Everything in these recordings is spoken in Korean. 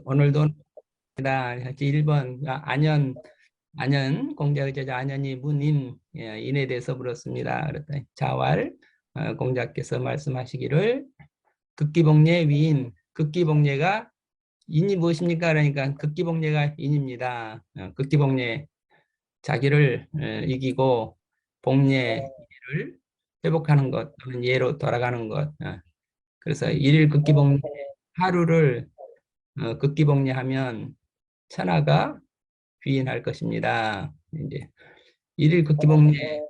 오늘도 1번 안현 공자의제자 안현이 문인 인에 대해서 물었습니다. 그랬더니 자왈 공자께서 말씀하시기를 극기복례 위인, 극기복례가 인이 무엇입니까? 그러니까 극기복례가 인입니다. 극기복례, 자기를 이기고 복례를 회복하는 것 또는 예로 돌아가는 것. 그래서 일일 극기복례 하루를 극기복례하면 천하가 귀인할 것입니다. 이제 일일 극기복례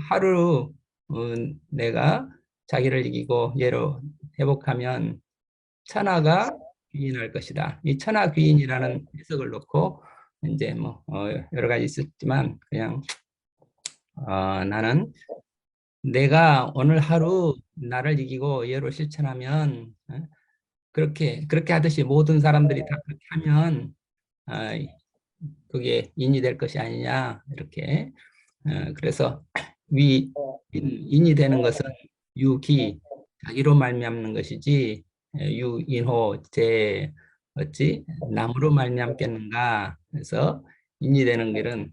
하루 내가 자기를 이기고 예로 회복하면 천하가 귀인할 것이다. 이 천하 귀인이라는 해석을 놓고 이제 뭐 여러 가지 있었지만 그냥 나는 내가 오늘 하루 나를 이기고 예로 실천하면 그렇게 하듯이 모든 사람들이 다 그렇게 하면 그게 인이 될 것이 아니냐 이렇게. 그래서 인이 되는 것은 유기, 자기로 말미암는 것이지 유인호 제 어찌 남으로 말미암겠는가. 그래서 인이 되는 길은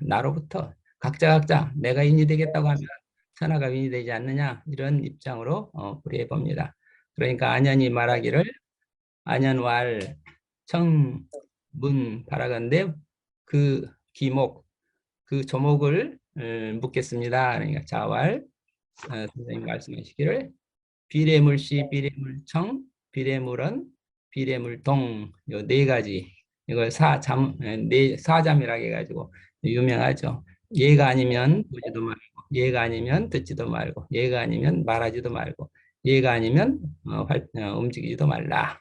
나로부터 각자 내가 인이 되겠다고 하면 천하가 인이 되지 않느냐 이런 입장으로 풀이해 봅니다. 그러니까 안현이 말하기를 안현왈 청문 바라건대 그 기목 그 조목을 묻겠습니다. 그러니까 자왈 선생님 말씀하시기를 비례물시, 비례물청, 비례물은, 비례물동 요 네 가지 이걸 사잠이라고 해가지고 유명하죠. 얘가 아니면 보지도 말고, 얘가 아니면 듣지도 말고, 얘가 아니면 말하지도 말고, 얘가 아니면 움직이지도 말라.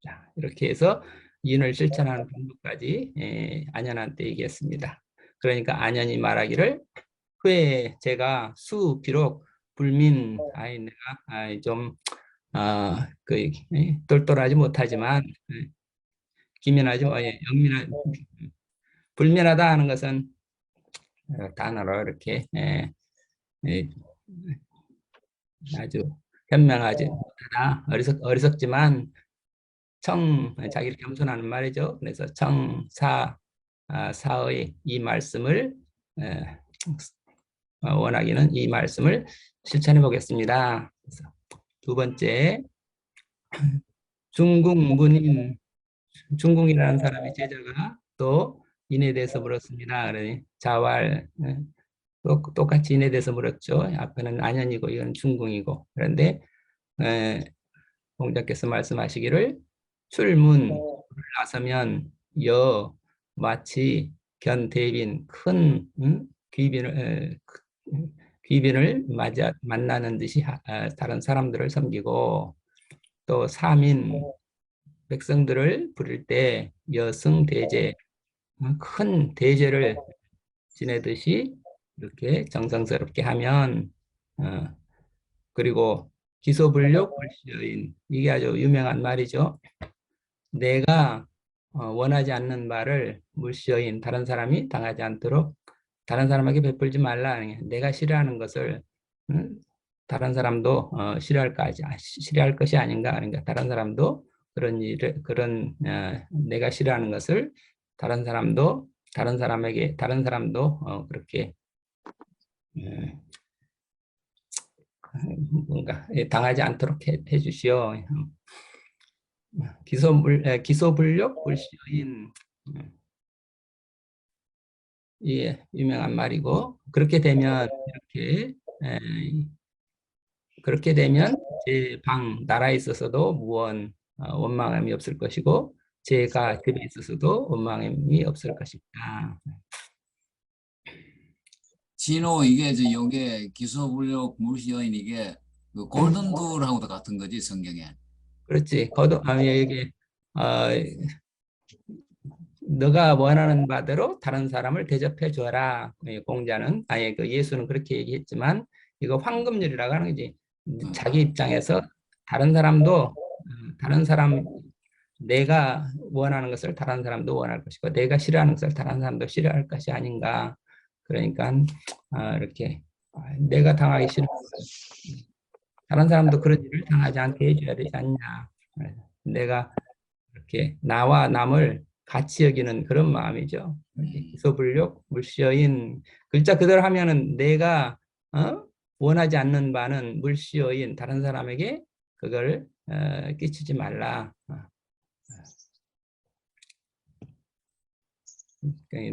자, 이렇게 해서 인을 실천하는 방법까지 안현한테 얘기했습니다. 그러니까 안현이 말하기를 후에 제가 비록 불민 내가 좀 똘똘하지 못하지만 기민하지 영민한 불민하다 하는 것은 단어로 이렇게 아주 현명하지 못하다 어리석지만 자기를 겸손하는 말이죠. 그래서 사의 이 말씀을 원하기는 이 말씀을 실천해 보겠습니다. 그래서 두 번째, 중궁문인, 중궁이라는 사람의 제자가 또 인에 대해서 물었습니다. 그러니 자왈 똑같이 인에 대해서 물었죠. 앞에는 안현이고 이건 중궁이고. 그런데 공자께서 말씀하시기를 출문 나서면 마치 견대빈 큰 귀빈을 만나는 듯이 다른 사람들을 섬기고 또 사민 백성들을 부를 때 여승대제 큰 대제를 지내듯이 이렇게 정성스럽게 하면 그리고 기소불력 불시여인 이게 아주 유명한 말이죠. 내가 원하지 않는 말을 물시여인 다른 사람이 당하지 않도록 다른 사람에게 베풀지 말라. 내가 싫어하는 것을 다른 사람도 싫어할 것이 아닌가. 그러니까 다른 사람도 그런 내가 싫어하는 것을 다른 사람도 그렇게 뭔가 당하지 않도록 해주시오. 기소불력 불시여인 유명한 말이고 그렇게 되면 제 나라에 있어서도 원망함이 없을 것이고 제가 집에 있어서도 원망함이 없을 것입니다. 진호 이게 여기에 기소불력 물시여인 이게 그 골든둘하고도 같은 거지 성경에. 그렇지. 여기 너가 원하는 바대로 다른 사람을 대접해 줘라. 공자는 그 예수는 그렇게 얘기했지만 이거 황금률이라고 하는 거지. 자기 입장에서 다른 사람 내가 원하는 것을 다른 사람도 원할 것이고 내가 싫어하는 것을 다른 사람도 싫어할 것이 아닌가. 그러니까 이렇게 내가 당하기 싫은 다른 사람도 그런 일을 당하지 않게 해줘야 되지 않냐. 내가 이렇게 나와 남을 같이 여기는 그런 마음이죠. 기소불력 물시여인 글자 그대로 하면은 내가 원하지 않는 바는 물시여인 다른 사람에게 그걸 끼치지 말라.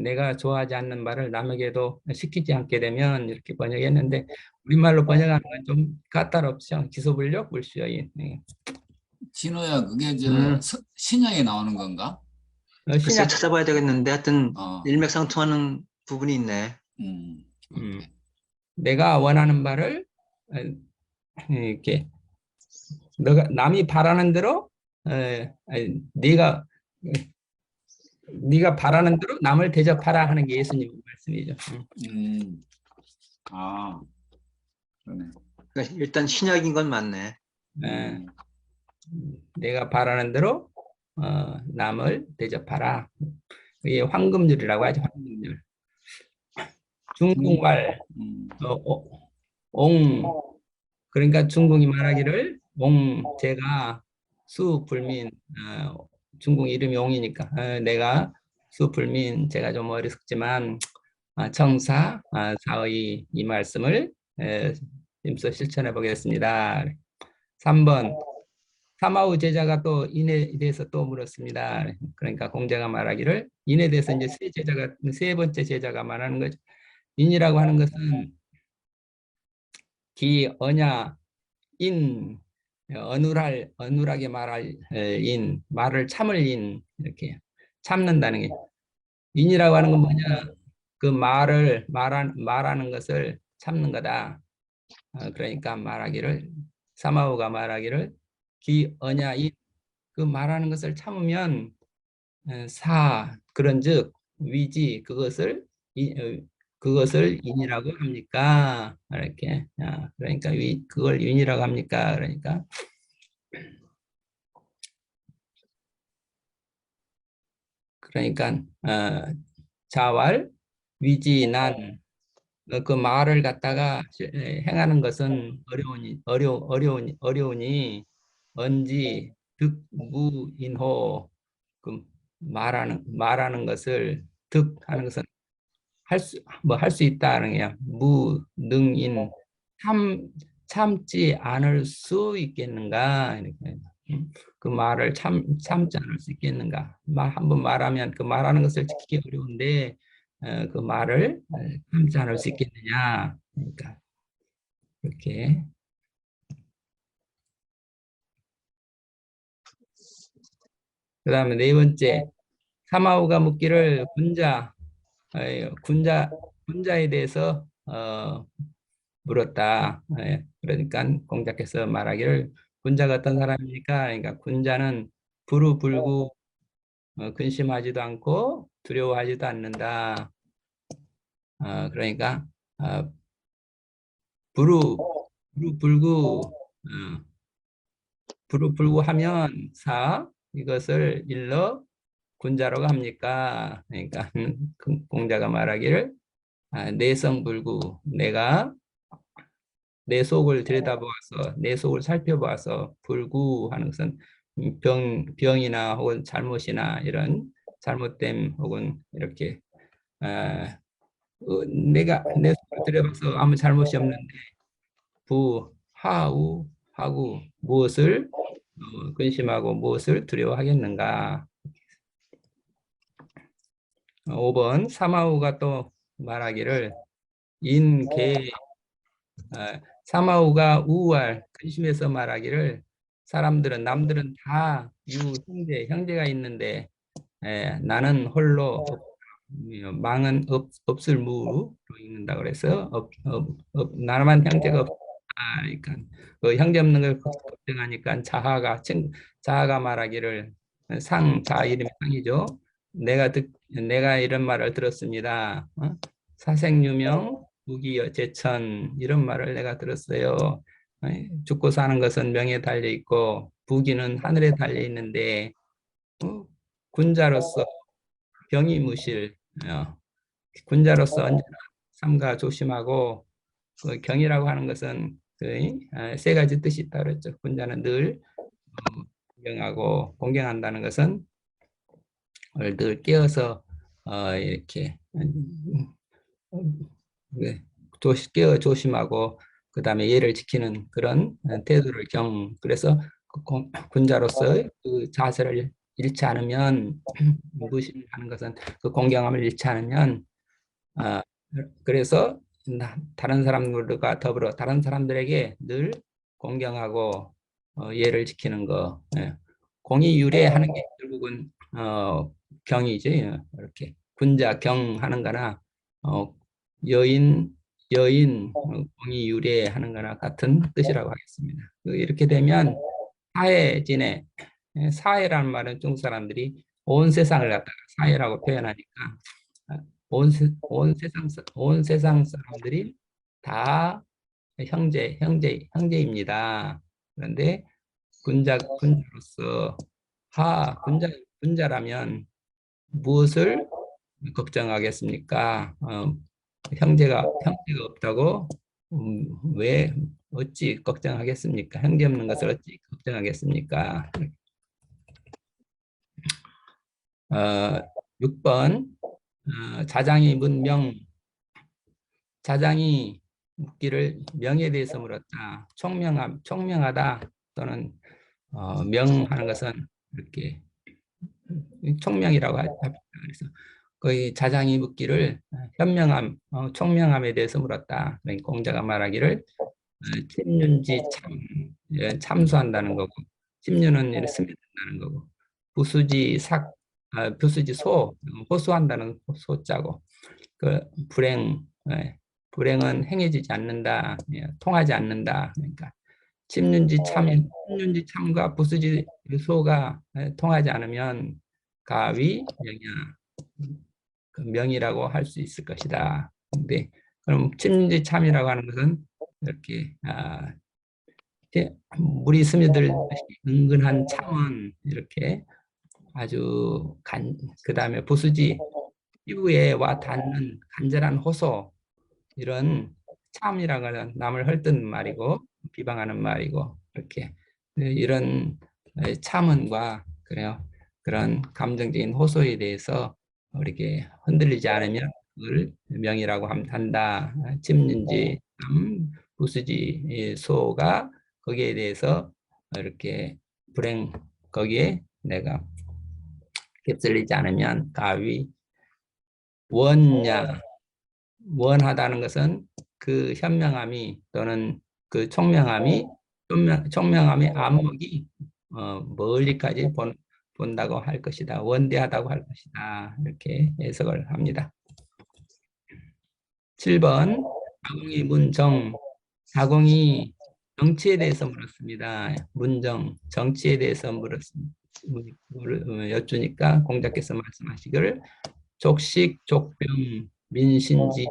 내가 좋아하지 않는 말을 남에게도 시키지 않게 되면 이렇게 번역했는데 우리말로 번역하는 건 좀 까다롭죠. 기소불력 물시여인. 진호야, 그게 음, 신약에 나오는 건가? 글쎄 신약 찾아봐야 되겠는데 하여튼 어, 일맥상통하는 부분이 있네. 음, 오케이. 내가 원하는 바를 어, 이렇게 너가 남이 바라는 대로 아니, 네가 바라는 대로 남을 대접하라 하는 게 예수님 말씀이죠. 아, 그러네. 그러니까 일단 신약인 건 맞네. 예, 내가 바라는 대로 남을 대접하라. 이게 황금률이라고 하죠. 황금률. 중국말 어, 어, 옹 그러니까 중국이 말하기를 제가 수불민 중국 이름이 옹이니까 내가 수불민 제가 좀 어리석지만 청사 사의 이 말씀을 힘써 실천해 보겠습니다. 3번 사마우 제자가 또 인에 대해서 또 물었습니다. 그러니까 공자가 말하기를 인에 대해서 이제 세 번째 제자가 말하는 거죠. 인이라고 하는 것은 기 언야 인 어눌하게 말할 인 말을 참을 인 이렇게 참는다는 게 인이라고 하는 건 뭐냐 그 말을 말하는 것을 참는 거다. 그러니까 말하기를 사마오가 말하기를 기 언야 인 그 말하는 것을 참으면 그런즉 위지 그것을 인이라고 합니까? 이렇게 그러니까 그걸 인이라고 합니까? 그러니까 자활 위지난 그 말을 갖다가 행하는 것은 어려우니 언지 득무인호 그 말하는 것을 득하는 것은 할 수 있다는 게야. 무능인 참지 않을 수 있겠는가? 이렇게. 그 말을 참지 않을 수 있겠는가? 한번 말하면 그 말하는 것을 지키기 어려운데 그 말을 참지 않을 수 있겠느냐? 그러니까 이렇게. 그다음에 네 번째 사마우가 묻기를 군자에 대해서 물었다. 그러니까 공자께서 말하기를 군자가 어떤 사람입니까? 그러니까 군자는 부르불구 근심하지도 않고 두려워하지도 않는다. 그러니까 어, 부르불구 부르불구하면 이것을 일러 군자라고 합니까? 그러니까 공자가 말하기를 내성불구 내가 내 속을 들여다보아서 내 속을 살펴보아서 불구하는 것은 병이나 혹은 잘못이나 이런 잘못됨 혹은 이렇게 내가 내 속을 들여다봐서 아무 잘못이 없는데 하고 무엇을 근심하고 무엇을 두려워하겠는가. 5번 사마우가 또 말하기를 인계 사마우가 우알 근심해서 말하기를 남들은 다 형제가 있는데 나는 홀로 망은 없을 무로 읽는다 그래서 나만 형제가 없다. 그러니까 그 형제 없는 걸 걱정하니까 자아가 말하기를 자 이름이 상이죠. 내가 이런 말을 들었습니다. 사생유명 부귀제천 이런 말을 내가 들었어요. 죽고 사는 것은 명에 달려 있고 부귀는 하늘에 달려 있는데 군자로서 병이 무실 군자로서 언제나 삼가 조심하고 그 경이라고 하는 것은 세 가지 뜻이 있다 그랬죠. 군자는 늘 공경한다는 것은 늘 깨어서 이렇게 깨어 조심하고 그 다음에 예를 지키는 그런 태도를 그래서 군자로서 그 자세를 잃지 않으면 무심하는 것은 그 공경함을 잃지 않으면 그래서 다른 사람들과 더불어 다른 사람들에게 늘 공경하고 예를 지키는 거. 공의유래하는 게 결국은 경이죠. 이렇게 군자 경하는 거나 여인 공의유래하는 거나 같은 뜻이라고 하겠습니다. 이렇게 되면 사회진에 사회라는 말은 중국 사람들이 온 세상을 갖다가 사회라고 표현하니까 온 세상 사람들이 다 형제입니다. 그런데 군자로서 군자라면 무엇을 걱정하겠습니까? 형제가 없다고 왜 어찌 걱정하겠습니까? 형제 없는 것을 어찌 걱정하겠습니까? 6번 자장이 문명. 자장이 묻기를 명에 대해서 물었다. 총명하다 또는 명하는 것은 이렇게 총명이라고 합니다. 그래서 거의 자장이 묻기를 총명함에 대해서 물었다. 그러니까 공자가 말하기를 침륜지 참수한다는 거고, 침륜은 스며든다는 거고, 부수지 호소한다는 소자고, 그 불행은 행해지지 않는다, 통하지 않는다. 그러니까 침륜지 참과 부수지 소가 통하지 않으면 가위 명이라고 할 수 있을 것이다. 근데 그럼 침륜지 참이라고 하는 것은 이렇게 물이 스며들 은근한 참은 이렇게 아주 그 다음에 부수지 피부에 와 닿는 간절한 호소, 이런 참이라고 하는 남을 헐뜯는 말이고 비방하는 말이고, 이렇게 이런 참은과 그런 감정적인 호소에 대해서 이렇게 흔들리지 않으면 그걸 명이라고 한다. 침륜지 부수지 소가 거기에 대해서 이렇게 거기에 내가 휩쓸리지 않으면 가위. 원하다는 것은 그 현명함이 또는 그 총명함의 안목이 멀리까지 본다고 할 것이다. 원대하다고 할 것이다. 이렇게 해석을 합니다. 7번 자공이 문정. 자공이 정치에 대해서 물었습니다. 정치에 대해서 여쭈니까 공자께서 말씀하시기를 족식, 족병, 민신지,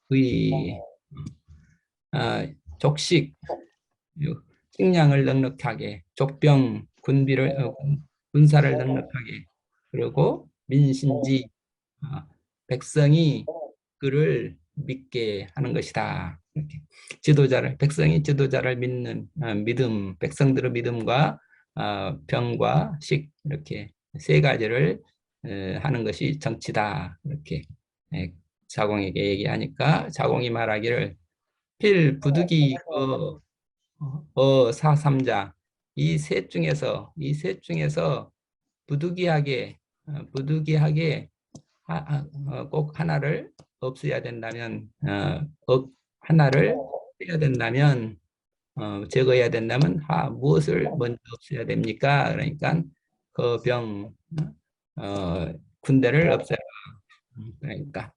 의. 족식, 식량을 넉넉하게, 족병, 군사를 넉넉하게, 그리고 민신지, 백성이 그를 믿게 하는 것이다. 이렇게 백성이 지도자를 믿는 믿음, 백성들의 믿음과 병과 식, 이렇게 세 가지를 하는 것이 정치다. 이렇게 자공에게 얘기하니까 자공이 말하기를 필, 부득이, 사삼자, 이 셋 중에서 부득이하게 꼭 하나를 없애야 된다면, 하나를 빼야 된다면, 제거해야 된다면 무엇을 먼저 없애야 됩니까? 그러니까 그 군대를 없애라. 그러니까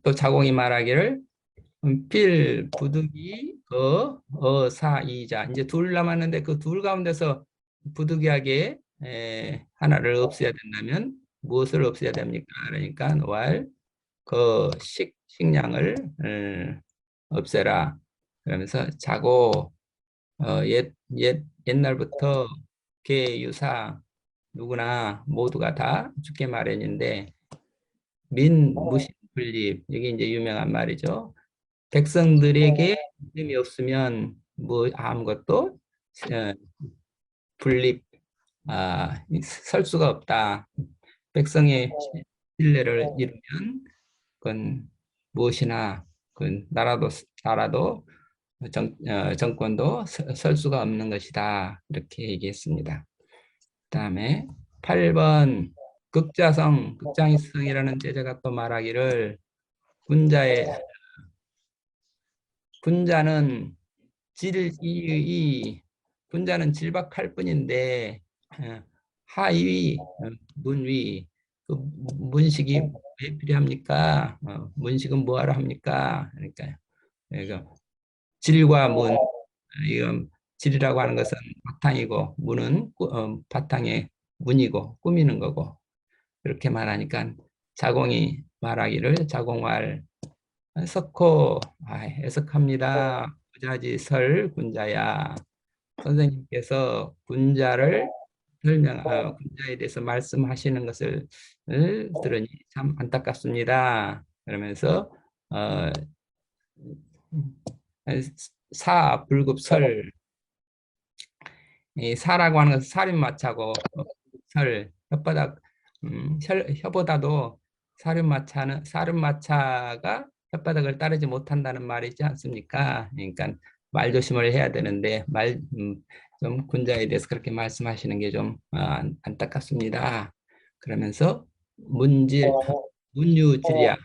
또 자공이 말하기를 필, 부득이, 사이자. 이제 둘 남았는데 그 둘 가운데서 부득이하게 하나를 없애야 된다면 무엇을 없애야 됩니까? 그러니까 식량을 없애라. 그러면서 자고 옛날부터 계유사 누구나 모두가 다 죽게 마련인데 무신분립, 여기 이제 유명한 말이죠. 백성들에게 믿음이 없으면 아무것도 분립, 설 수가 없다. 백성의 신뢰를 잃으면 그건 무엇이나 그 나라도 정권도 설 수가 없는 것이다. 이렇게 얘기했습니다. 그다음에 8번 극장이성이라는 제자가 또 말하기를 군자는 군자는 질박할 뿐인데 하위 문위 그 문식이 왜 필요합니까? 문식은 뭐하러 합니까? 그러니까 질과 문 이건 질이라고 하는 것은 바탕이고 문은 바탕의 문이고 꾸미는 거고 그렇게 말하니까 자공이 말하기를 자공말 석호 해석합니다. 부자지 설 군자야. 선생님께서 군자에 대해서 말씀하시는 것을 들으니 참 안타깝습니다. 그러면서 불급설 이 사라고 하는 것은 살인마차고 설 혓바닥 혀보다도 살인마차가 혓바닥을 따르지 못한다는 말이 있지 않습니까? 그러니까 말 조심을 해야 되는데 좀 군자에 대해서 그렇게 말씀하시는 게 좀 안타깝습니다. 그러면서 문유질이야.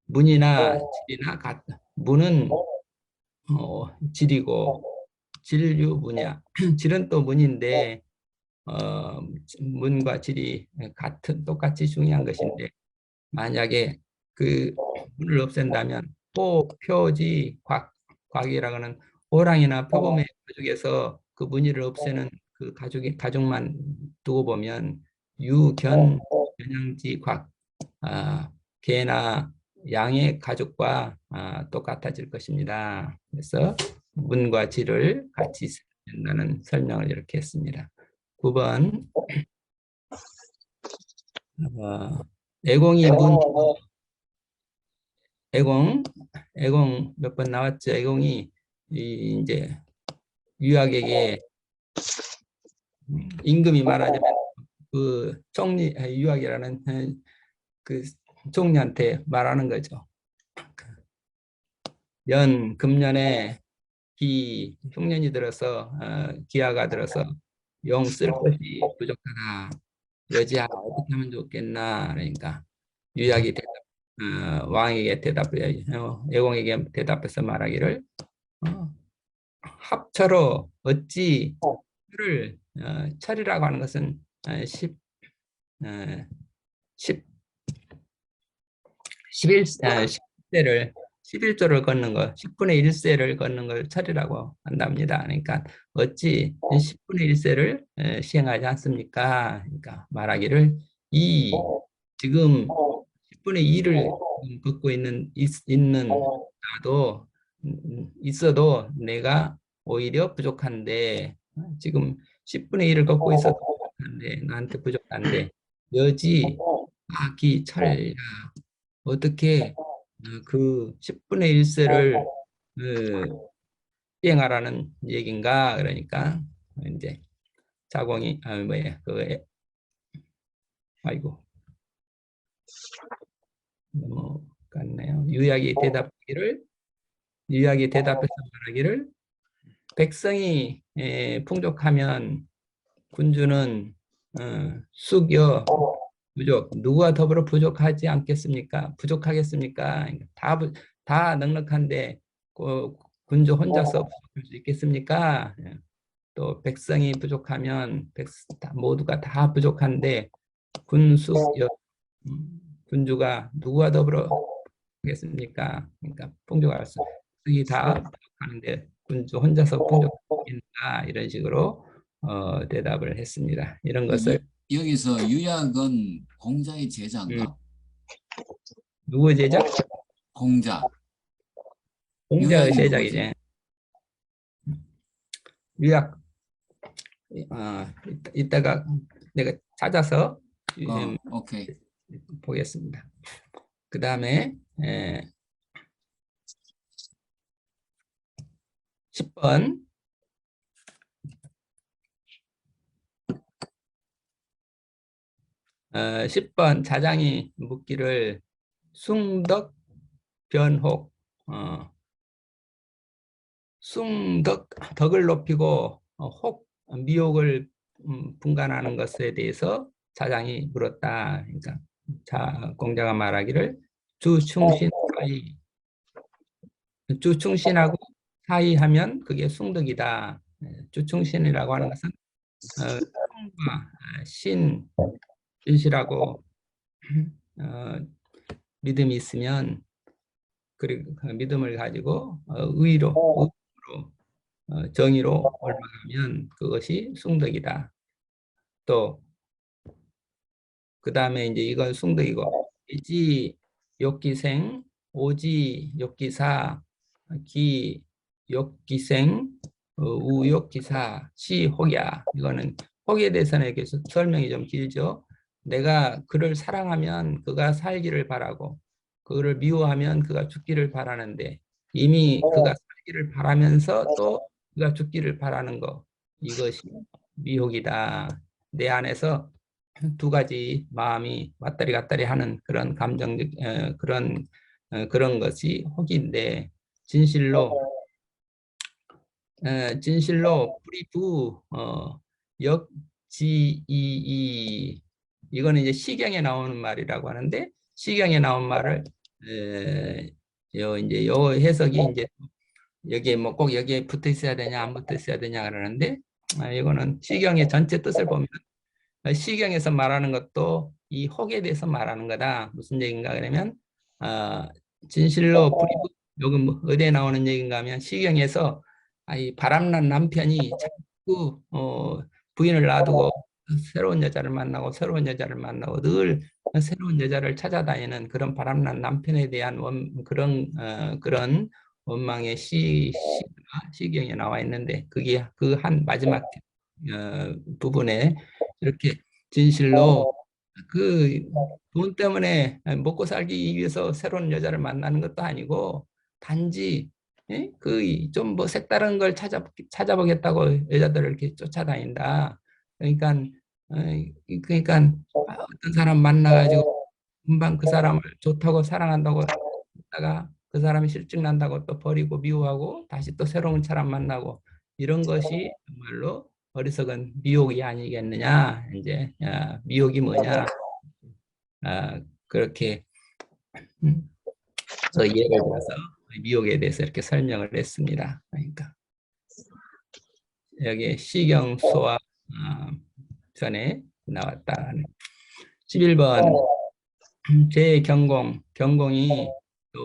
문이나 질이나 문은 질이고 질유문이야. 질은 또 문인데 문과 질이 똑같이 중요한 것인데 만약에 그 문을 없앤다면 표지 곽이라고 하는 호랑이나 표범의 가죽에서 그 무늬를 없애는 그 가죽만 두고 보면 견양지 개나 양의 가죽과 똑같아질 것입니다. 그래서 문과 질을 같이 쓴다는 설명을 이렇게 했습니다. 9번 애공이 애공 몇 번 나왔죠. 애공이 이제 유학에게 임금이 말하자면 그 유학이라는 그 총리한테 말하는 거죠. 금년에 흉년이 들어서 기아가 들어서 용 쓸 것이 부족하다. 여지야 어떻게 하면 좋겠나. 그러니까 유학이 왕에게 애공에게 대답해서 말하기를 합처로 어찌 철이라고 하는 것은 11조를 걷는 거, 10분의 1세를 걷는 걸 철이라고 한답니다. 그러니까 어찌 10분의 1세를 시행하지 않습니까? 그러니까 말하기를 지금 10분의 2를 걷고 있는 나도 있어도 내가 오히려 부족한데 지금 10분의 1을 걷고 있어도 부족한데 나한테 부족한데 여지 철야 어떻게 그 10분의 1세를 시행하라는 얘긴가. 그러니까 이제 자공이 아이고 넘어갔네요. 유약이 대답해서 말하기를 백성이 풍족하면 군주는 숙여 부족 누구와 더불어 부족하지 않겠습니까? 부족하겠습니까? 다 넉넉한데 군주 혼자서 부족할 수 있겠습니까? 또 백성이 부족하면 모두가 다 부족한데 군주가 누구와 더불어 하겠습니까? 그러니까 풍족할 수 백성이 다 부족하는데 군주 혼자서 풍족하겠나 이런 식으로 대답을 했습니다. 이런 것을 여기서 유약은 공자의 제자인가? 누구 제자? 공자의 제자이지. 유약 이따가 내가 찾아서 오케이. 보겠습니다. 그 다음에 10번 10번 자장이 묻기를 숭덕 변혹 숭덕 덕을 높이고 혹 미혹을 분간하는 것에 대해서 자장이 물었다. 그러니까 공자가 말하기를 주충신 사이 주충신하고 사이하면 그게 숭덕이다. 주충신이라고 하는 것은 성과 신 진실하고 믿음이 있으면 그리고 그 믿음을 가지고 의로 정의로 옳아가면 그것이 숭덕이다. 또 그 다음에 이제 이건 숭덕이고 이지 욕기생 오지 욕기사 기 욕기생 우욕기사 시 혹이야. 이거는 혹에 대해서는 이렇게 설명이 좀 길죠. 내가 그를 사랑하면 그가 살기를 바라고 그를 미워하면 그가 죽기를 바라는데 이미 그가 살기를 바라면서 또 그가 죽기를 바라는 거 이것이 미혹이다. 내 안에서 두 가지 마음이 왔다리 갔다리 하는 그런 감정적 그런 것이 혹인데 진실로 진실로 뿌리부 역지이이 이거는 이제 시경에 나오는 말이라고 하는데 시경에 나온 말을 이제 요 해석이 이제 여기에 뭐 꼭 여기에 붙어 있어야 되냐 안 붙어 있어야 되냐 그러는데 이거는 시경의 전체 뜻을 보면 시경에서 말하는 것도 이 혹에 대해서 말하는 거다. 무슨 얘기인가 그러면 진실로 뿌리부 요금 뭐 어디에 나오는 얘기인가 하면 시경에서 이 바람난 남편이 자꾸 부인을 놔두고 새로운 여자를 만나고 새로운 여자를 만나고 늘 새로운 여자를 찾아다니는 그런 바람난 남편에 대한 그런 원망의 시경에 나와 있는데 그게 그 한 마지막 부분에 이렇게 진실로 그 돈 때문에 먹고 살기 위해서 새로운 여자를 만나는 것도 아니고 단지 그 좀 뭐 색다른 걸 찾아보겠다고 여자들을 이렇게 쫓아다닌다. 그러니까 어, 그러니까 어떤 사람 만나가지고 금방 그 사람을 좋다고 사랑한다고 했다가 그 사람이 실증 난다고 또 버리고 미워하고 다시 또 새로운 사람 만나고 이런 것이 정말로 어리석은 미혹이 아니겠느냐. 이제 미혹이 뭐냐. 그렇게 예를 들어서 미혹에 대해서 이렇게 설명을 했습니다. 그러니까 여기 시경소와 전에 나왔다. 11번 경공이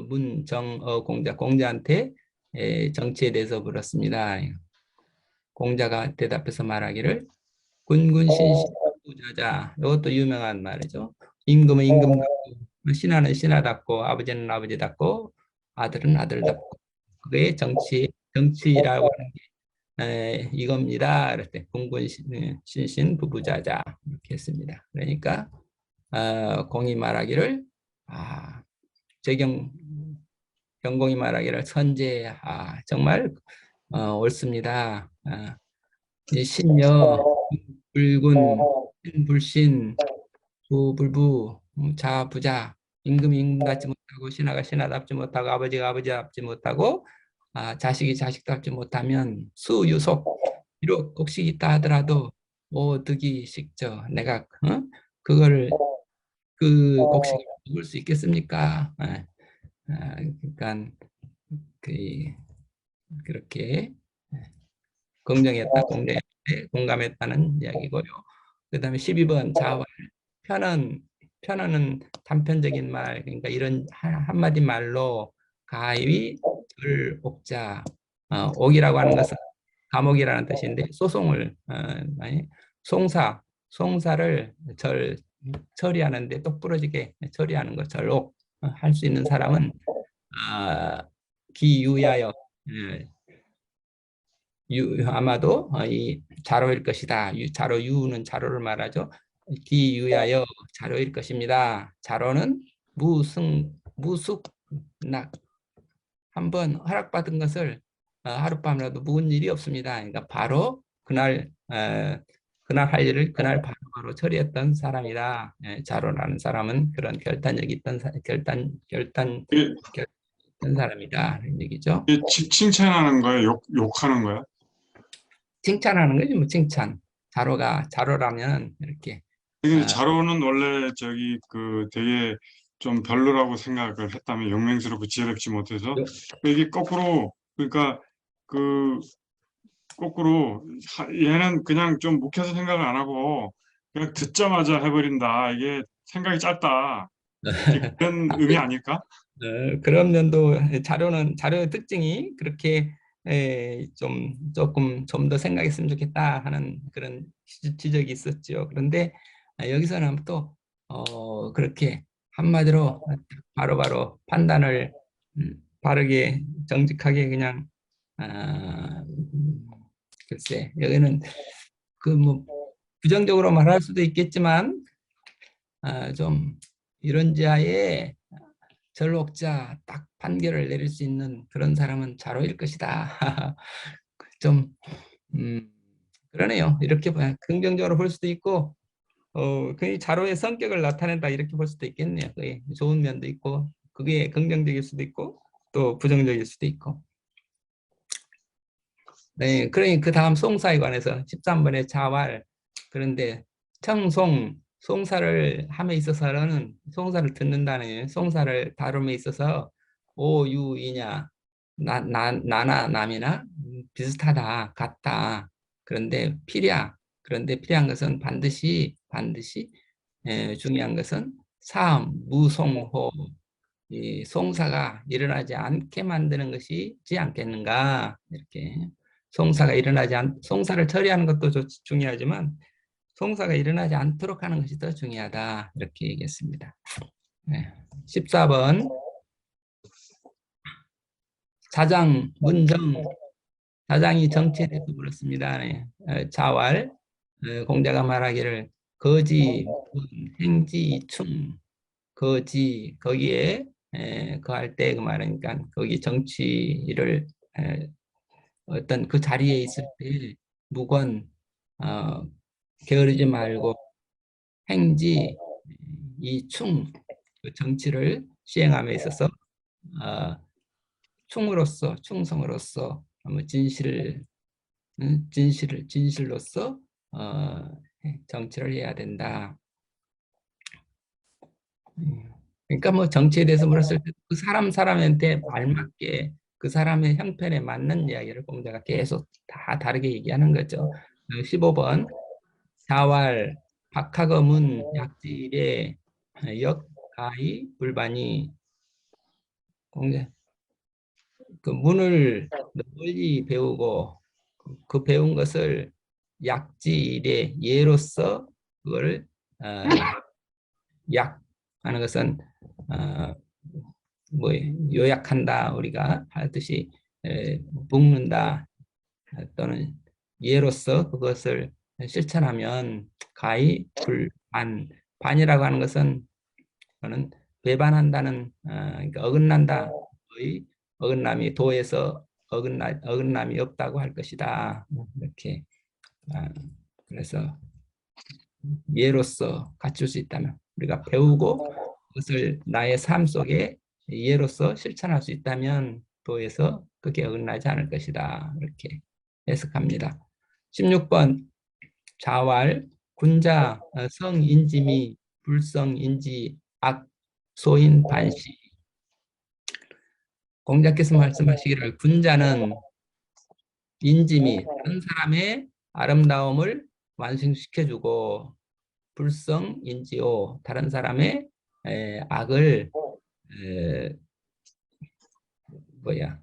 문정어 공자한테 정치에 대해서 물었습니다. 공자가 대답해서 말하기를 군군신신부자자 이것도 유명한 말이죠. 임금은 임금답고 신하는 신하답고 아버지는 아버지답고 아들은 아들답고 그게 정치라고 하는 게 이겁니다. 그럴 때 군군신신 부부자자 이렇게 했습니다. 그러니까 공이 말하기를 경공이 말하기를 선제 정말 옳습니다. 신여 불군 불신 부불부 자부자 임금이 임금 같지 못하고 신하가 신하답지 못하고 아버지가 아버지답지 못하고 자식이 자식답지 못하면 수유속 비록 곡식이 있다 하더라도 득이 식죠. 내가 그거를 그 곡식을 먹을 수 있겠습니까? 그러니까 그렇게 긍정했다, 공감했다는 이야기고요. 그 다음에 12번 자활 편언은 단편적인 말, 그러니까 이런 한마디 말로 가위, 절, 옥자, 옥이라고 하는 것은 감옥이라는 뜻인데 소송을 송사를 처리하는데 똑부러지게 처리하는 것, 절옥 할 수 있는 사람은 기유야여 아마도 이 자로일 것이다. 자로 유는 자로를 말하죠. 기유야여 자로일 것입니다. 자로는 무숙낙 한번 허락받은 것을 하룻밤이라도 묵은 일이 없습니다. 그러니까 바로 그날 그날 할 일을 그날 바로바로 처리했던 사람이다. 자로라는 사람은 그런 결단력이 있던 이게, 결단 사람이다. 이런 얘기죠. 이게 칭찬하는 거야? 욕하는 거야? 칭찬하는 거지 뭐 칭찬. 자로라면 이렇게 근데 아, 자로는 원래 저기 그 되게 좀 별로라고 생각을 했다면 용맹스럽고 지혜롭지 못해서 요- 이게 거꾸로 그러니까 그 거꾸로 얘는 그냥 좀 묵혀서 생각을 안 하고 그냥 듣자마자 해버린다. 이게 생각이 짧다. 이게 그런 의미 아닐까? 그런 면도 자료의 특징이 그렇게 조금 더 생각했으면 좋겠다 하는 그런 지적이 있었죠. 그런데 여기서는 또 그렇게 한마디로 바로바로 판단을 바르게 정직하게 그냥 글쎄 여기는 그 뭐 부정적으로 말할 수도 있겠지만 좀 이런 지하에 절록자 딱 판결을 내릴 수 있는 그런 사람은 자로일 것이다. 좀 그러네요. 이렇게 긍정적으로 볼 수도 있고 그 자로의 성격을 나타낸다 이렇게 볼 수도 있겠네요. 그게 좋은 면도 있고 그게 긍정적일 수도 있고 또 부정적일 수도 있고. 네, 그러니 그 다음 송사에 관해서 13번의 자활 그런데 송사를 함에 있어서는 송사를 듣는다는 송사를 다룸에 있어서 오유이냐 나나 남이나 비슷하다 같다 그런데 필요한 것은 반드시 중요한 것은 사음 무송호 이 송사가 일어나지 않게 만드는 것이지 않겠는가 이렇게 송사를 처리하는 것도 중요하지만 송사가 일어나지 않도록 하는 것이 더 중요하다 이렇게 얘기했습니다. 네. 14번 자장 문정 자장이 정치에 대해서 물었습니다. 네. 자활 공자가 말하기를 거지 행지 충 거지 거기에 거할 때 그 말하니까 거기 정치를 어떤 그 자리에 있을 때 무건 게으르지 말고 행지 이충 그 정치를 시행함에 있어서 어, 충성으로서 뭐 진실로서 정치를 해야 된다. 그러니까 뭐 정치에 대해서 물었을 때 그 사람한테 알맞게 그 사람의 형편에 맞는 이야기를 공자가 계속 다 다르게 얘기하는 거죠. 15번 자활 박하검은 약질의 역가히 불반이 공자 그 문을 널리 배우고 그 배운 것을 약질의 예로서 그걸 어, 약하는 것은 뭐 요약한다 우리가 하듯이 묶는다 또는 예로서 그것을 실천하면 가히 반이라고 하는 것은 저는 배반한다는 그러니까 어긋난다의 어긋남이 도에서 어긋남이 없다고 할 것이다 이렇게 그래서 예로서 갖출 수 있다면 우리가 배우고 그것을 나의 삶 속에 예로서 실천할 수 있다면 도에서 그게 어긋나지 않을 것이다 이렇게 해석합니다. 16번 자활 군자 성인지미 불성인지 악소인 반시 공자께서 말씀하시기를 군자는 인지미 다른 사람의 아름다움을 완성시켜주고 불성인지오 다른 사람의 악을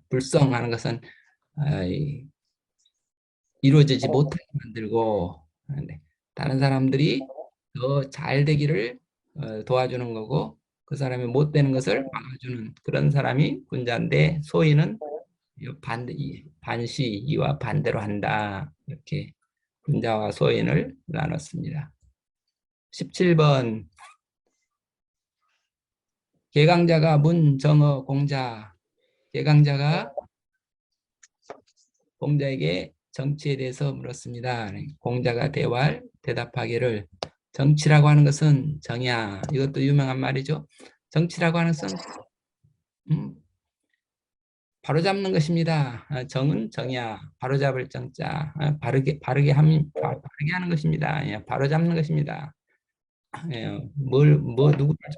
불성하는 것은 이루어지지 못하게 만들고 다른 사람들이 더 잘 되기를 도와주는 거고 그 사람이 못 되는 것을 막아주는 그런 사람이 군자인데 소인은 반시 이와 반대로 한다 이렇게 군자와 소인을 나눴습니다. 17번 개강자가 문정어 공자 개강자가 공자에게 정치에 대해서 물었습니다. 공자가 대활 대답하기를 정치라고 하는 것은 정이야. 이것도 유명한 말이죠. 정치라고 하는 것은 바로잡는 것입니다. 정은 정이야. 바로잡을 정자. 바르게 하는 것입니다. 예, 바로잡는 것입니다. 예, 누구를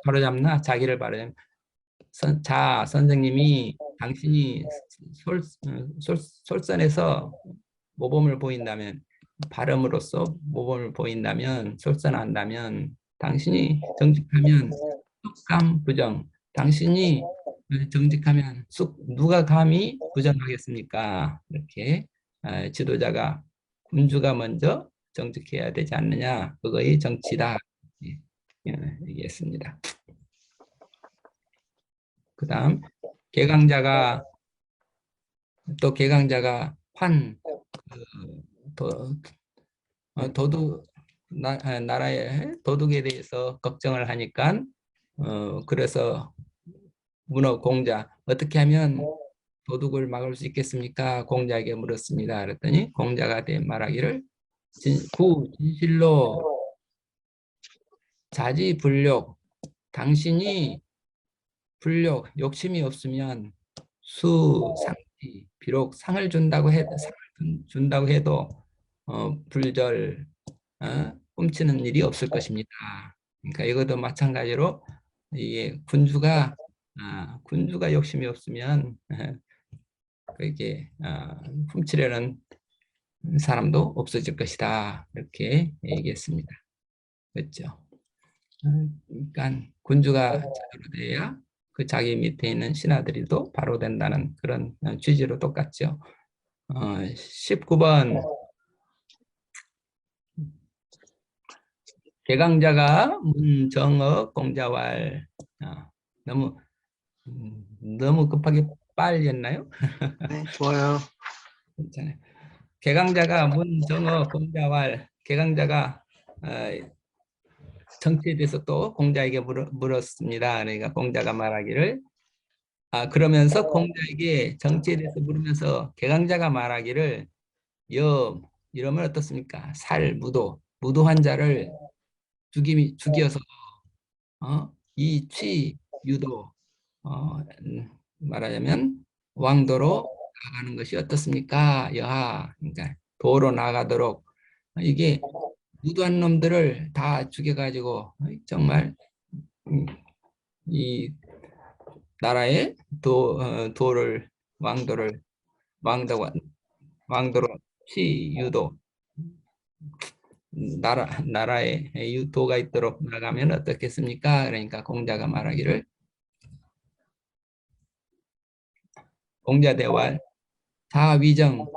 바로잡나? 자기를 바로잡는. 선생님이 당신이 솔선해서 모범을 보인다면, 발음으로써 모범을 보인다면, 솔선한다면, 당신이 정직하면 쑥감 부정. 당신이 정직하면 누가 감히 부정하겠습니까? 이렇게 지도자가 군주가 먼저 정직해야 되지 않느냐? 그거의 정치다. 얘기했습니다. 그다음 개강자가 나라의 도둑에 대해서 걱정을 하니까 그래서 공자 어떻게 하면 도둑을 막을 수 있겠습니까? 공자에게 물었습니다. 그랬더니 공자가 말하기를 진실로 자지불욕, 당신이 불욕, 욕심이 없으면 수상지, 비록 상을 준다고 해도 불절, 훔치는 일이 없을 것입니다. 그러니까 이것도 마찬가지로 이게 군주가 욕심이 없으면 그게 훔치려는 사람도 없어질 것이다. 이렇게 얘기했습니다. 그렇죠? 그러니까 군주가 제대로 돼야 그 자기 밑에 있는 신하들이도 바로 된다는 그런 취지로 똑같죠. 19번 개강자가 문정어 공자왈. 너무 급하게 빨리 했나요? 네, 좋아요. 괜찮아요. 개강자가 문정어 공자왈. 개강자가 정치에 대해서 또 공자에게 물었습니다. 그러니까 공자가 말하기를 그러면서 공자에게 정치에 대해서 물으면서 개강자가 말하기를 이러면 어떻습니까? 무도한 자를 죽여서 유도 말하자면 왕도로 나가는 것이 어떻습니까? 여하. 그러니까 도로 나가도록 이게 무도한 놈들을 다 죽여가지고 정말 이 나라의 왕도로 유도 나라에 유도가 있도록 나가면 어떻겠습니까? 그러니까 공자가 말하기를 공자대왈 자위정,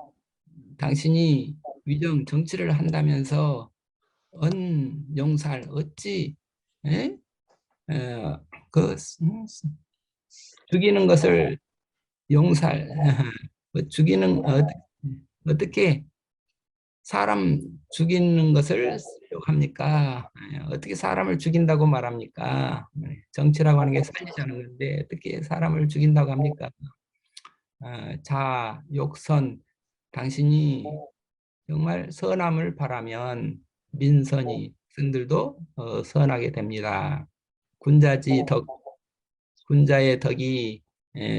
당신이 정치를 한다면서 용살 어찌 죽이는 것을 용살 죽이는 어떻게 사람 죽이는 것을 쓰려고 합니까? 어떻게 사람을 죽인다고 말합니까? 정치라고 하는 게 살리자는 건데 어떻게 사람을 죽인다고 합니까? 욕선, 당신이 정말 선함을 바라면 백성들도 선하게 됩니다. 군자의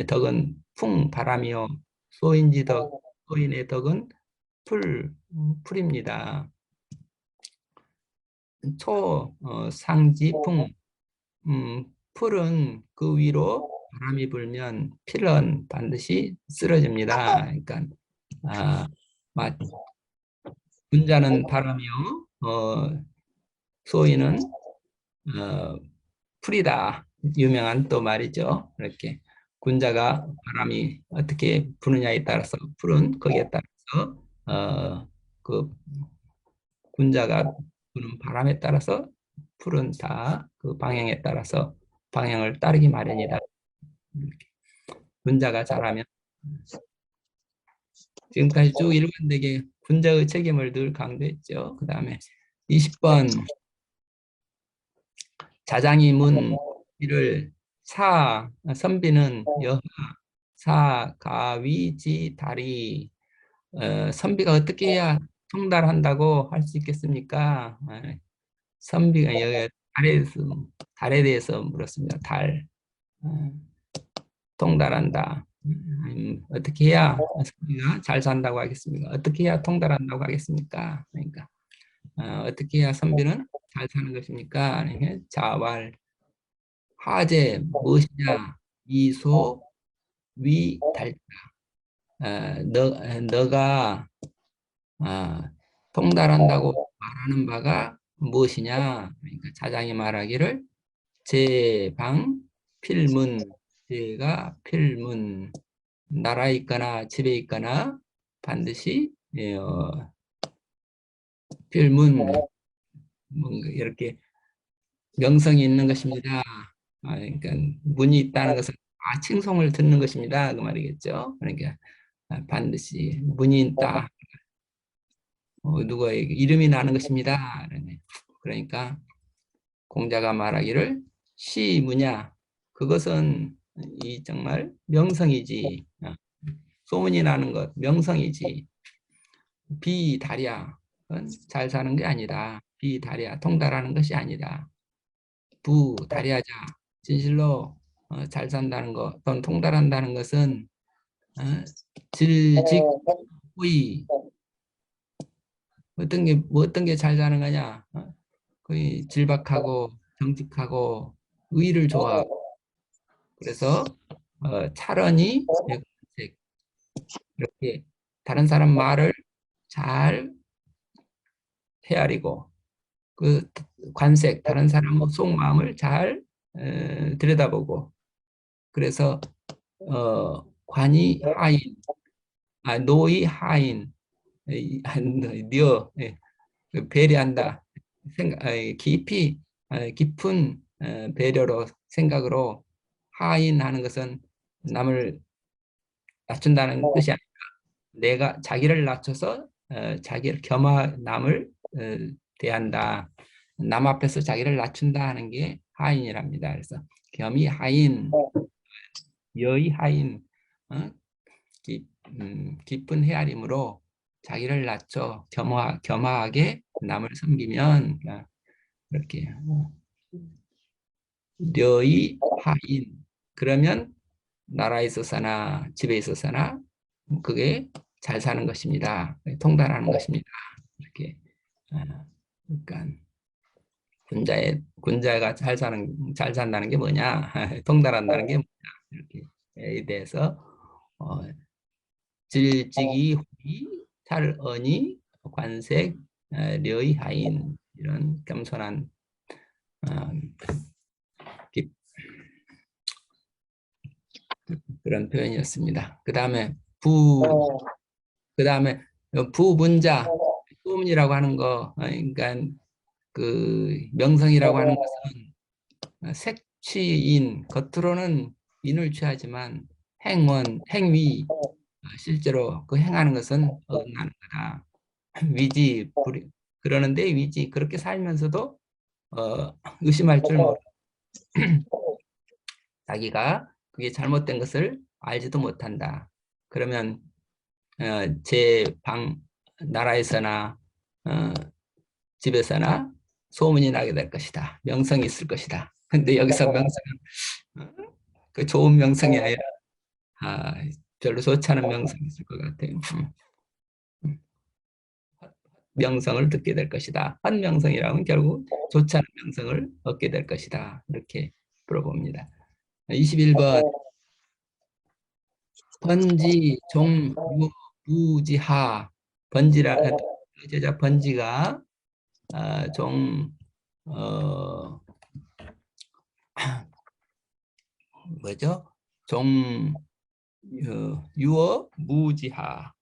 덕은 바람이요 소인의 덕은 풀입니다. 상지풍, 풀은 그 위로 바람이 불면 필은 반드시 쓰러집니다. 그러니까 군자는 바람이요 소인은 풀이다. 유명한 또 말이죠. 이렇게 군자가 바람이 어떻게 부느냐에 따라서 풀은 거기에 따라서 그 군자가 부는 바람에 따라서 풀은 다 그 방향에 따라서 방향을 따르기 마련이다. 이렇게. 군자가 잘하면 지금까지 쭉 일관되게 군자의 책임을 늘 강조했죠. 그 다음에 20번 자장이 문이를 선비는 여하 가위지 다리 선비가 어떻게 해야 통달한다고 할 수 있겠습니까? 선비가 여기 달에 대해서 물었습니다. 달. 통달한다. 어떻게 해야 선비가 잘 산다고 하겠습니까? 어떻게 해야 통달한다고 하겠습니까? 그러니까 어떻게 해야 선비는 잘 사는 것입니까? 그러니까 자왈 하제 무엇이냐 이소 위 달자. 너가 통달한다고 말하는 바가 무엇이냐? 그러니까 자장이 말하기를 제방 필문, 제가 필문, 나라에 있거나 집에 있거나 반드시 필문 뭔가 이렇게 명성이 있는 것입니다. 그러니까 문이 있다는 것은 칭송을 듣는 것입니다. 그 말이겠죠. 그러니까 반드시 문이 있다. 누구에게 이름이 나는 것입니다. 그러니까 공자가 말하기를 시무냐 그것은 이 정말 명성이지. 소문이 나는 것 명성이지. 비달이야 잘 사는 게 아니다. 비달이야 통달하는 것이 아니다. 부달이하자 진실로 잘 산다는 것 또는 통달한다는 것은 질직의 어떤 게 잘 사는 거냐? 거의 질박하고 정직하고 의를 좋아하고 그래서 차라니 이렇게 다른 사람 말을 잘 헤아리고 그 관색 다른 사람 속마음을 잘 들여다보고 그래서 관이 하인 노이 하인 뉘어 배려한다 깊이 깊은 배려로 생각으로 하인하는 것은 남을 낮춘다는 뜻이 아니라 내가 자기를 낮춰서 자기를 남을 대한다. 남 앞에서 자기를 낮춘다 하는 게 하인이랍니다. 그래서 겸이 하인, 여의 하인, 깊은 헤아림으로 자기를 낮춰 겸허하게 남을 섬기면 이렇게 여의 하인 그러면 나라에 있어서나 집에 있어서나 그게 잘 사는 것입니다. 통달하는 것입니다. 이렇게 그러니까 군자가 잘 산다는 게 뭐냐, 통달한다는 게 뭐냐 이렇게에 대해서 질직이 후이 탈언이 관색 려의 하인 이런 겸손한 그런 표현이었습니다. 그 다음에 부문자 소문이라고 하는 거 그러니까 그 명성이라고 하는 것은 색취인 겉으로는 인을 취하지만 행위 실제로 그 행하는 것은 어긋나는 거다. 위지 그러는데 위지 그렇게 살면서도 의심할 줄 모르고 자기가 그게 잘못된 것을 알지도 못한다. 그러면 제 나라에서나 집에서나 소문이 나게 될 것이다. 명성이 있을 것이다. 근데 여기서 명성은 그 좋은 명성이 아니라 별로 좋지 않은 명성이 있을 것 같아요. 명성을 듣게 될 것이다. 헛명성이라면 결국 좋지 않은 명성을 얻게 될 것이다. 이렇게 물어봅니다. 21번 번지 종 무지하 번지라 제자 번지가 뭐죠? 유어 무지하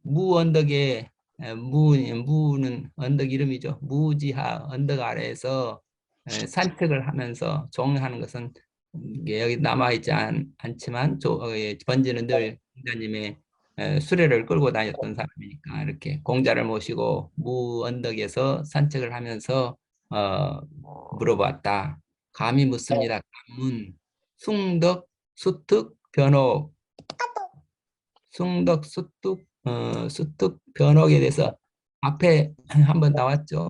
무 언덕에 무는 언덕 이름이죠. 무지하 언덕 아래에서 산책을 하면서 종하는 것은 여기 남아있지 않지만 번지는 늘 공자님의 수레를 끌고 다녔던 사람이니까 이렇게 공자를 모시고 무 언덕에서 산책을 하면서 물어봤다. 감히 묻습니다. 감문 숭덕 수특 변옥 숭덕 수특 수특 변혹에 대해서 앞에 한번 나왔죠.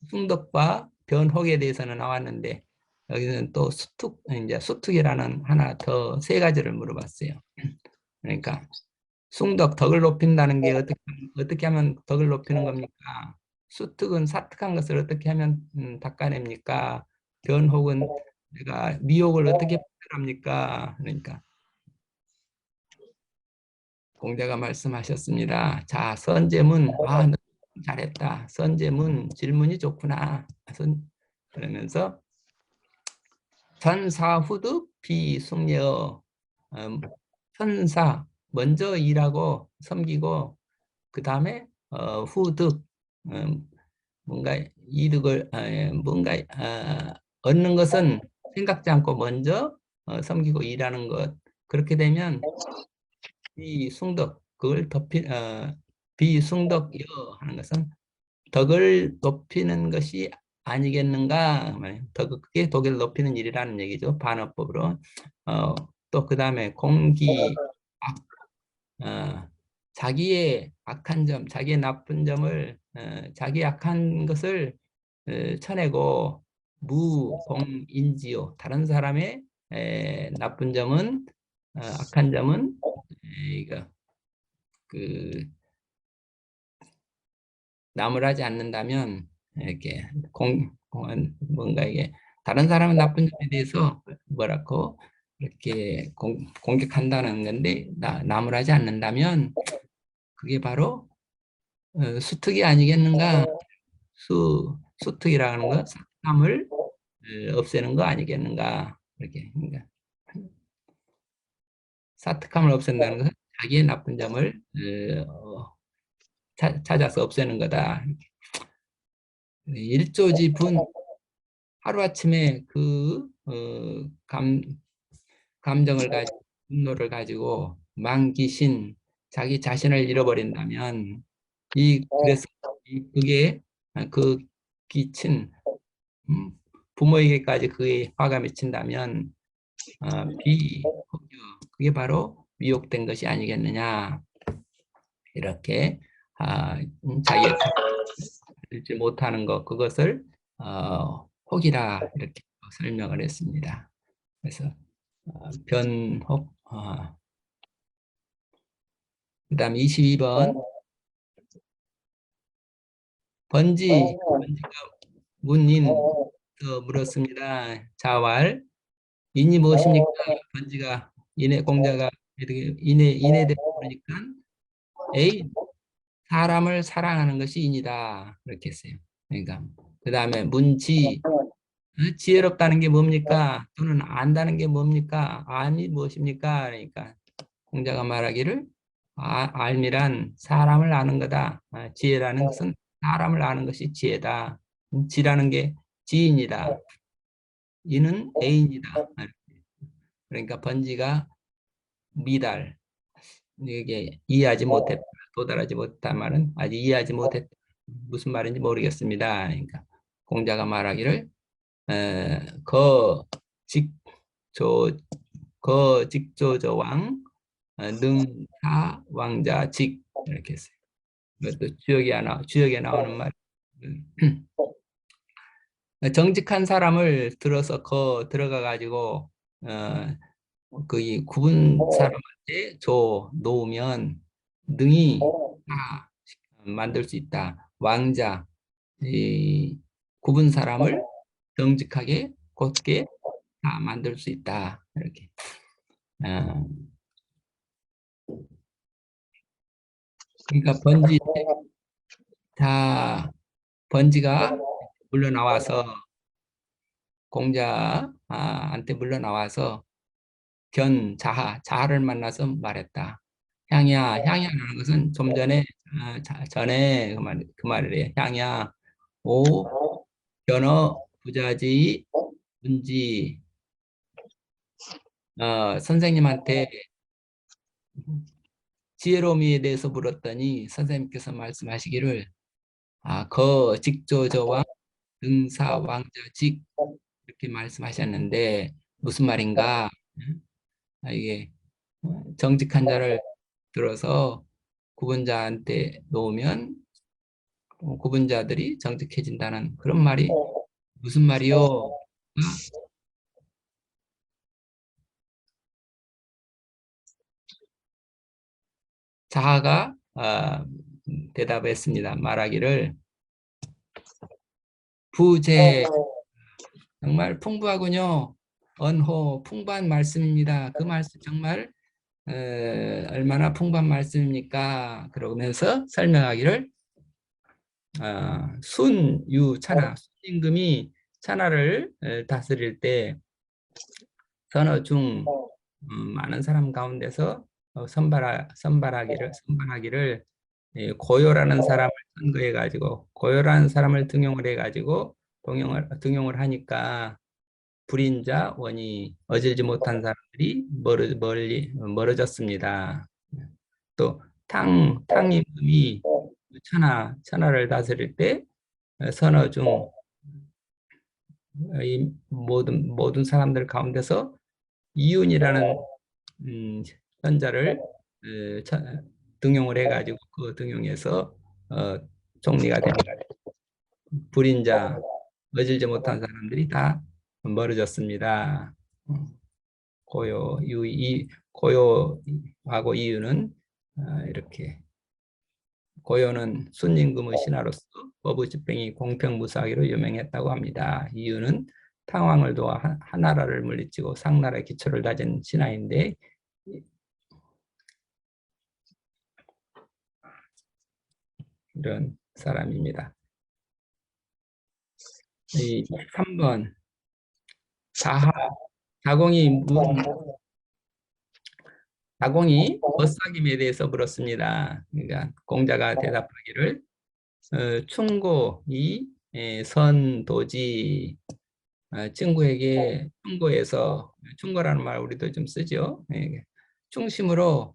숭덕과 변혹에 대해서는 나왔는데 여기는 또 수특, 이제 수특이라는 하나 더 세 가지를 물어봤어요. 그러니까 숭덕, 덕을 높인다는 게 어떻게 하면 덕을 높이는 겁니까? 수특은 사특한 것을 어떻게 하면 닦아냅니까? 변혹은 내가 미혹을 어떻게 합니까? 그러니까 공자가 말씀하셨습니다. 자, 선제문, 너 잘했다. 선제문, 질문이 좋구나. 그러면서 선사후득 비숙려, 선사, 먼저 일하고 섬기고 그 다음에 후득, 뭔가 이득을 뭔가 얻는 것은 생각지 않고 먼저 섬기고 일하는 것. 그렇게 되면 비숭덕, 그걸 비숭덕여 하는 것은 덕을 높이는 것이 아니겠는가. 그게 덕을 높이는 일이라는 얘기죠. 반어법으로. 또 그 다음에 공기, 자기의 악한 점, 자기의 나쁜 점을, 자기 악한 것을 쳐내고 무공인지요. 다른 사람의 나쁜 점은, 악한 점은 이거 그 나무라지 않는다면 이렇게 뭔가 이게 다른 사람의 나쁜 점에 대해서 뭐라고 이렇게 공격한다는 건데 나무라지 않는다면 그게 바로 수특이 아니겠는가? 수특이라는 거 사탐을 없애는 거 아니겠는가? 이렇게 그러니까 사특함을 없앤다는 것은 자기의 나쁜 점을 찾아서 없애는 거다. 일조지분, 하루아침에 감정을 가지고 분노를 가지고 망기신, 자기 자신을 잃어버린다면 그래서 그게 그 기친 부모에게까지 그의 화가 미친다면 그게 바로 미혹된 것이 아니겠느냐. 이렇게 자기가 읽지 못하는 것, 그것을 혹이라 이렇게 설명을 했습니다. 그래서 변혹, 그 다음 22번 번지가 문인 물었습니다. 자왈 인이 무엇입니까? 번지가 공자가 이렇게 인에 대해 그러니까 사람을 사랑하는 것이 인이다 이렇게 했어요. 그러니까 그 다음에 문지, 지혜롭다는 게 뭡니까? 또는 안다는 게 뭡니까? 안이 무엇입니까? 그러니까 공자가 말하기를 알미란 사람을 아는 거다. 지혜라는 것은 사람을 아는 것이 지혜다. 지라는 게 지인이다. 이는 애인이다. 그러니까 번지가 미달, 이게 이해하지 못했다, 도달하지 못한 말은 아직 이해하지 못했다. 무슨 말인지 모르겠습니다. 그러니까 공자가 말하기를 거직조저왕 능사 왕자직 이렇게 했어요. 이것도 주역에 나오는 말. 정직한 사람을 들어서 들어가 가지고 그 구분 사람한테 놓으면 능히 다 만들 수 있다. 왕자, 이 구분 사람을 정직하게 곧게 다 만들 수 있다. 이렇게. 그러니까 번지가 물러나와서 공자한테 물러나와서 자하를 만나서 말했다. 향야라는 것은 좀 전에 전에 그 말이래. 향야 오 견어 부자지 문지, 선생님한테 지혜로움에 대해서 물었더니 선생님께서 말씀하시기를 거직조저와 능사 왕자직 이렇게 말씀하셨는데 무슨 말인가? 이게 정직한 자를 들어서 구분자한테 놓으면 구분자들이 정직해진다는 그런 말이 무슨 말이요? 자하가 대답했습니다. 말하기를 부재 정말 풍부하군요. 언호 풍부한 말씀입니다. 그 말씀 정말 얼마나 풍부한 말씀입니까? 그러면서 설명하기를 순, 유, 찬하, 순임금이 찬하를 다스릴 때 선어 중 많은 사람 가운데서 선발하기를 고요라는 사람을 선거해 가지고 고요라는 사람을 등용을 해 가지고 등용을 하니까 불인자 원이 어질지 못한 사람들이 멀어졌습니다. 또 탕임금이 천하를 다스릴 때 선어 중 이 모든 사람들 가운데서 이윤이라는 현자를 등용을 해가지고 그 등용해서 총리가 됩니다. 불인자 어질지 못한 사람들이 다 멀어졌습니다. 고요하고 이유는 이렇게 고요는 순임금의 신하로서 법의 공평무사하기로 유명했다고 합니다. 이유는 탕왕을 도와 한나라를 물리치고 상나라의 기초를 다진 신하인데 이런 사람입니다. 3번 자공이 벗사김에 대해서 물었습니다. 그러니까 공자가 대답하기를 충고이 선도지 친구에게 충고해서 충고라는 말 우리도 좀 쓰죠. 충심으로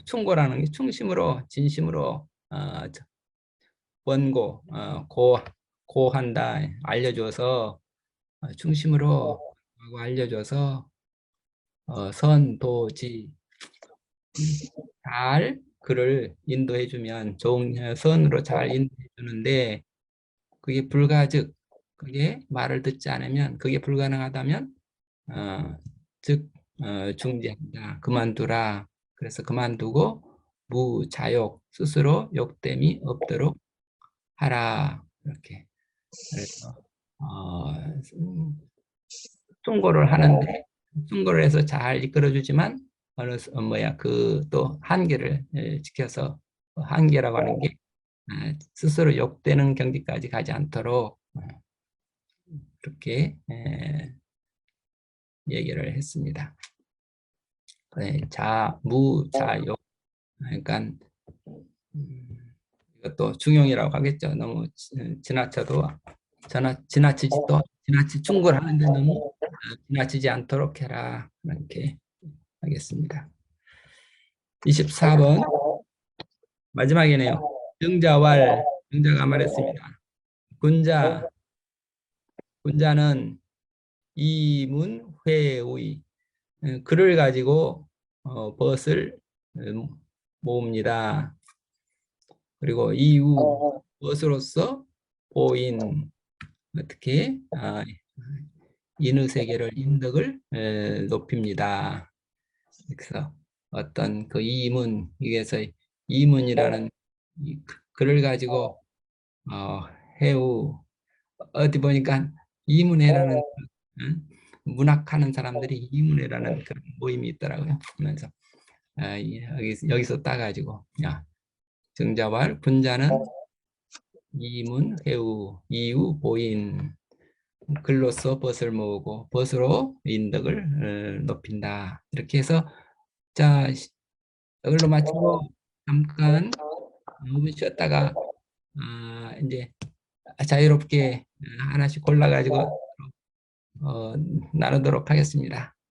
충고라는 게 충심으로 진심으로 원고 고한다 알려줘서 충심으로 알려줘서 선도지 잘 그를 인도해주면 좋은 선으로 잘 인도해주는데 그게 불가즉 그게 말을 듣지 않으면 그게 불가능하다면 즉 중지한다 그만두라. 그래서 그만두고 무자욕 스스로 욕됨이 없도록 하라. 이렇게 그래서 충고를 하는데 충고를 해서 잘 이끌어주지만 그 또 한계를 지켜서 한계라고 하는 게 스스로 욕되는 경지까지 가지 않도록 그렇게 얘기를 했습니다. 무자욕 그러니까 이것도 중용이라고 하겠죠. 너무 지나치지 충고를 하는데 너무 지나치지 않도록 해라. 이렇게 하겠습니다. 24번 마지막이네요. 정자가 말했습니다. 군자는 이문회의 글을 가지고 벗을 모읍니다. 그리고 이후 벗으로서 보인 어떻게 인의 세계를 인덕을 높입니다. 그래서 어떤 그 이문 이게서 이문이라는 글을 가지고 해우 어디 보니까 이문회라는 문학하는 사람들이 이문회라는 그런 모임이 있더라고요. 그러면서 여기서 따가지고 정자왈 군자는 이문 해우 이후 보인 글로서 벗을 모으고 벗으로 인덕을 높인다. 이렇게 해서 자 이걸로 마치고 잠깐 5분 쉬었다가 이제 자유롭게 하나씩 골라가지고 나누도록 하겠습니다.